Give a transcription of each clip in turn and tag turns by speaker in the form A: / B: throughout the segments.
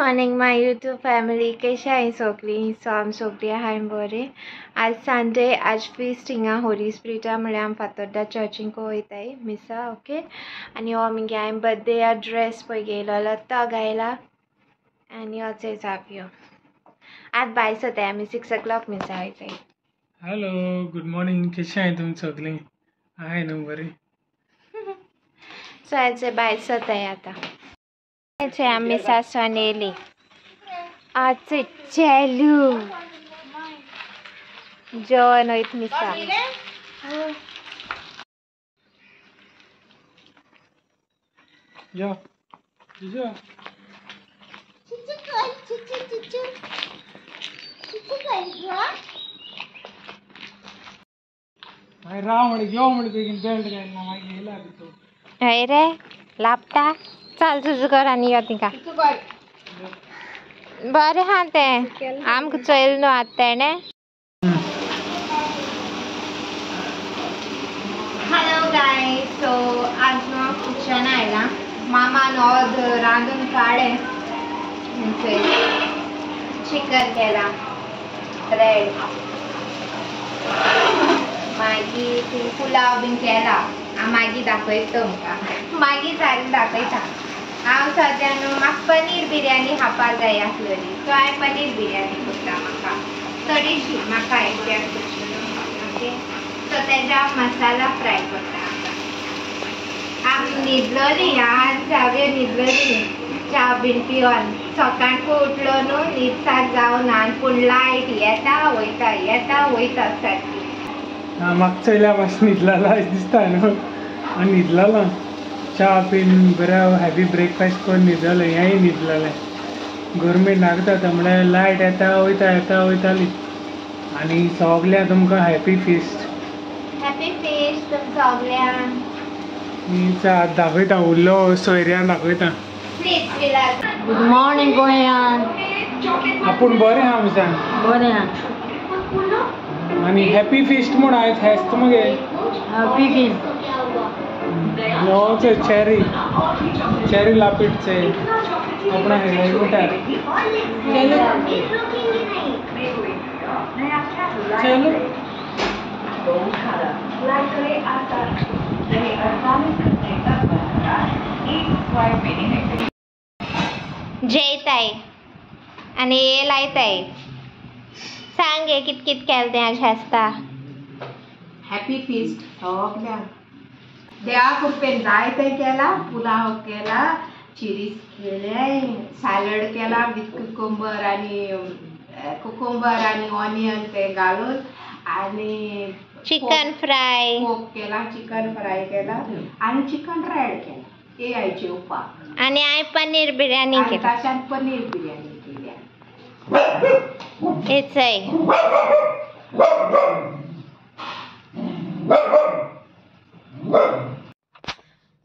A: Morning माय YouTube family कशा आहे सगळी. सो आम सगळी आहाय बरे. आज संडे, आज फीस्ट हिंगा होली स्पिरिटा म्हळ्यार आम फातोड्डा चर्चिंक वयताय मिसा. ओके. आनी हो आमगे हांवें बर्थडे ड्रेस पळय घेयलो तो घायला आनी होच जावयो. आज भायर सरताय आमी 6 o'clock मिसा वयताय.
B: Hello, good morning. कशें आहे तुमी सगळीं? आहे न्हू बरी?
A: सो आज भायर सरताय आतां. आमी सासवान येयली. आज चेलू जेवण वयत मिसा.
B: या या राव म्हण यो म्हण बेगीन बेल्ट घालना मागीर येयला तूं.
A: हय रे लापता. चल तुझं घर आनी यो तिका. बरें हा तें आमकां चोयल न्हू आतां तेणे. Hello guys. सो आज न्हू किचन आयला. मामान आज रांदून काडे. चिकन केला, ब्रेड, मागीर पुलाव बीन केला. हांव मागीर दाखयता तुमकां. मागीर जालें दाखयता. हांव सद्या न्हू म्हाका पनीर बिर्याणी खावपाक जाय आसलेली. सो हांवें पनीर बिर्याणी करता. म्हाका थोडीशी म्हाका एक्झॅक्ट ओके. सो तेजा मसाला फ्राय करता. हांव न्हिदलोली. आज हांवें न्हिदलोली च्या बीन पिवन. सकाळीं उठलो न्हू न्हिदसाक जावना पूण लायट येता वयता सारकी.
B: म्हाका चोयल्या मातशें न्हिदलाला दिसता न्हू. आनी न्हिदलालो च्या पीन बरें हॅवी ब्रेकफास्ट करून न्हिदलें. हेंय न्हिदलेलें. गव्हर्मेंट लागता म्हळ्यार लायट येता वयताली. आनी सगळ्यांक तुमकां हॅपी फिस्ट.
A: हॅपी फिस्ट तुमकां सगळ्यांक.
B: हात दाखयता उरलो सोयऱ्यान दाखयता.
C: गुड मॉर्निंग गोंयान.
B: आपूण बरें आहा मुसा.
C: बरें आहा.
B: आनी हॅपी फिस्ट म्हूण आयज फेस्त मगे.
C: बेगीन
B: नोचे चेरी लापीटचे आपणा हेल्मेटार चलो
A: जेयताय आनी हे लायताय. सांग हे कित कित केलें तें आज फेस्ता.
D: हॅपी फिस्ट सगळ्यांक. देवा कृपेन जायतें केला. पुलाव केला, चिरीस केले, सॅलड केला विथ कुकुंबर आनी ऑनियन ते घालून. आनी
A: चिकन फ्राय
D: केला, चिकन फ्राय केला आनी चिकन रेड केला. हे आयचे उपाक.
A: आनी हांवें पनीर बिर्याणी केली.
D: ताच्यान पनीर बिर्याणी केल्या.
A: हेचय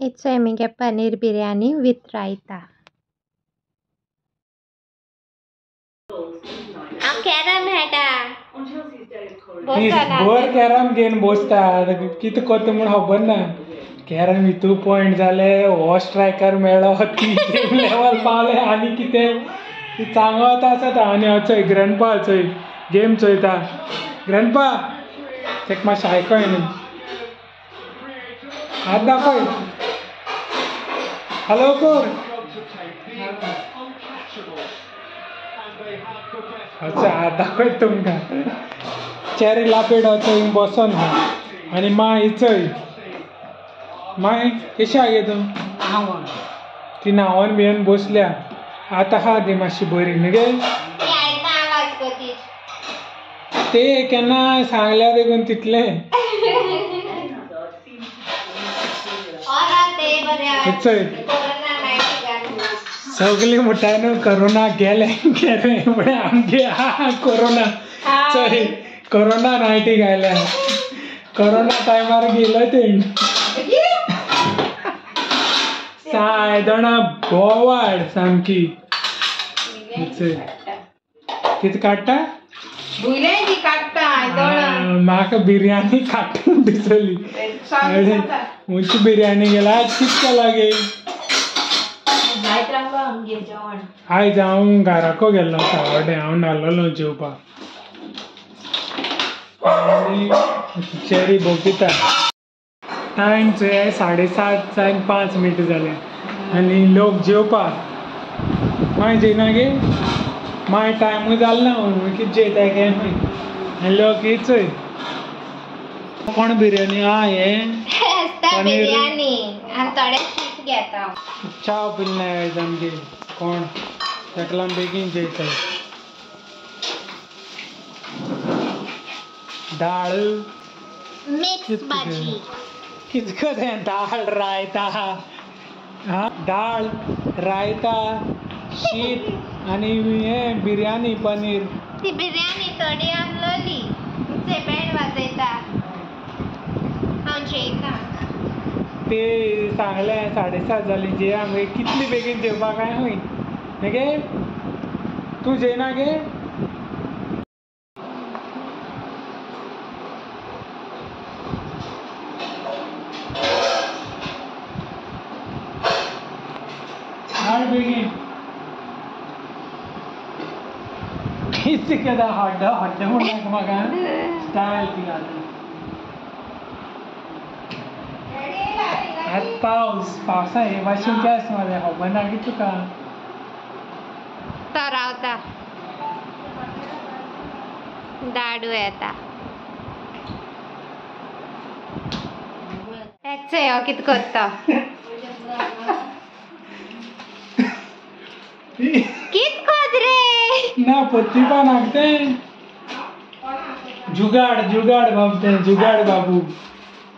A: हेचय मगे पनीर बिर्याणी विथ रायता. हांव कॅरम खेळटा.
B: बर कॅरम घेवन बसता. कितें करता म्हूण खबर ना. कॅरम हितू पॉयंट जाले, हो स्ट्रायकर मेळ्ळो, ती लेवल पावले आनी कितें सांगत आसता. आनी हो चोय ग्रँडपा चोय गेम चोयता. ग्रँडपा तेका मातशें आयकय न्ही. हात दाखय. Hello core. अच्छा हात दाखय तुमकां. चेरी लापेट चोय बसोन हा. आनी माय चोय. माय कशी आगे तूं? ती न्हांवन बिवन बसल्या. आतां हा ती मातशी बरी न्ही गे. ते केन्ना सांगल्या देखून तितलें. सगळीं म्हणटा न्हू कोरोना गेले म्हळ्यार आमगे हा कोरोना. चोय कोरोना नायटी घायल्या. कोरोना टायमार गेलो तें आयदणां बोवाड सामकी. कितें काडटा? म्हाका बिर्याणी काडटा दिसली. मुची बिर्याणी गेला. आज कितें केला गे?
C: आमगे जेवण
B: आयज हांव घराको गेल्लो सावड्डे हांव नाल्लोलो जेवपाक आनी चेरी बोगदिता टायम 7:30 जावन 5 मिनटां जाले आनी लोक जेवपाक मागीर जेयना गे मागीर टायमूय जालो ना म्हणून कितें जेयताय काय मागीर आनी लोक चोय कोण बिर्याणी हें पनीर
A: बिर्याणी आणि थोडे शीत घेता
B: चाव पिल्ले आयज आमगे कोण ताका लागून बेगीन जेयताय दाळ
A: मिक्स भाजी
B: कितें करें दाळ रायता दाळ रायता शीत आनी हें बिर्याणी पनीर
A: ती बिर्याणी थोडी आणलोली तुमचे बँड वाजयता हांव जेयता
B: ते सांगले 7:30 जाली जेया मागीर कितली बेगीन जेवपाक काय हूंय गे तूं जेयना गे हाड बेगीन कितें केदा हड्ड म्हणून म्हाका स्टायल ती घालून आतां पावसा हे भाशेन केस मरे खबर ना की तुका
A: तो रावता दाडू येता एकचे हो कितें करता कित कोत रे
B: ना पत्ती पान हाकते जुगाड बाबू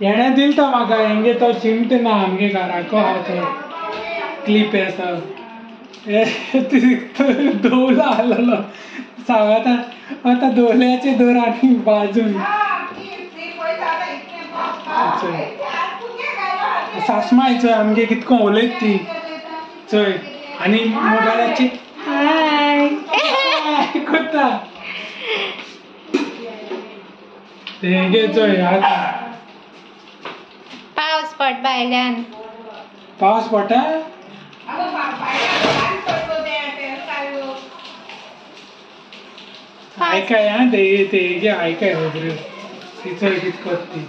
B: हेणे दिलता म्हाका हेंगे तो चिमट ना आमगे घराको हा तो क्लिप आसा धोवलो आसलेलो सांगाता आतां धोवल्याचे दोर आनी बाजून सासमाय चोय आमगे कितको उलयत ती चोय आनी मोबायलाची हाय कोत्ता तेगे चोय आतां
A: पावस पड भायल्यान
B: पावस पडटा आयकाय हा तेगे आयकाय खबऱ्यो ती चोय कितें कोत्ती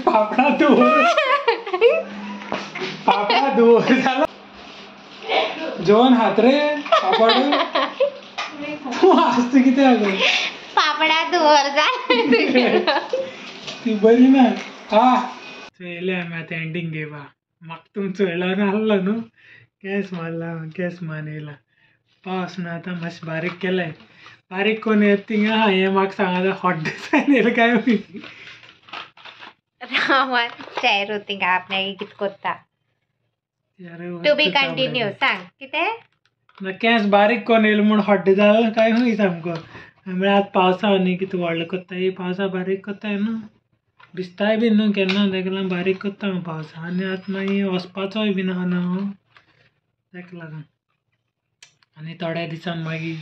B: पापडा धुवर जाला जेवण हात रे पापड तूं हांसता कितें आगो
A: पापडा धुवर जा
B: ती बरी ना चोयले आमी आतां एंडींग घेवपा म्हाका तुमी चोयलो नासलो न्हू केस मानयला पावस न्हू आतां मातशें बारीक केलें बारीक कोन्न येत थिंगा हें म्हाका सांगाता हॉट येयलें काय
A: रामान चाय रोती आपणे कितें करता टू बी कंटिन्यू सांग कितें
B: केस बारीक कोन्न येयलो म्हूण हड्ड जालो काय हूंय सामको म्हळ्यार आतां पावसा न्ही कितें व्हडलो कोत्ताय पावसा बारीक कोत्ताय न्हू भिजताय बीन न्हू केन्ना ताका लागून बारीक कोत्ता हांव पावसा आनी आतां मागीर वचपाचोय बीन आहा न्हू ताका लागून आनी थोड्या दिसान मागीर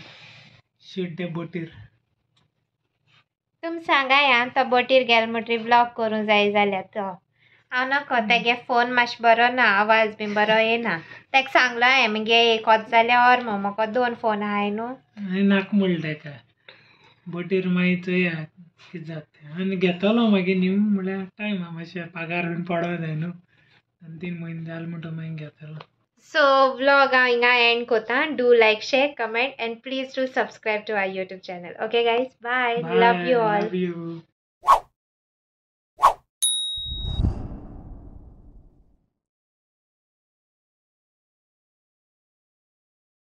B: शेड्डे बोटीर
A: तुम सांगा या तो बोटीर गेल म्हणटरी ब्लॉक करूं जाय जाल्यार तो हांव नाको तेगे फोन मातशें बरो ना आवाज बीन बरो येना ताका सांगलो हांवें मगे एक वच जाल्यार और म्हाका 2 फोन आहाय न्हू
B: आनी नाका म्हणलें ताका बोटीर मागीर चोया कितें जाता आनी घेतलो मागीर न्यू म्हळ्यार टायम मातशें पगार बीन पडो जाय न्हू 2-3 म्हयने जाले म्हणटो मागीर घेतलो
A: So vlog हिंगा end kota. Do like, share, comment and please do subscribe to our YouTube channel. Okay guys, bye. Love you all.
B: Love you.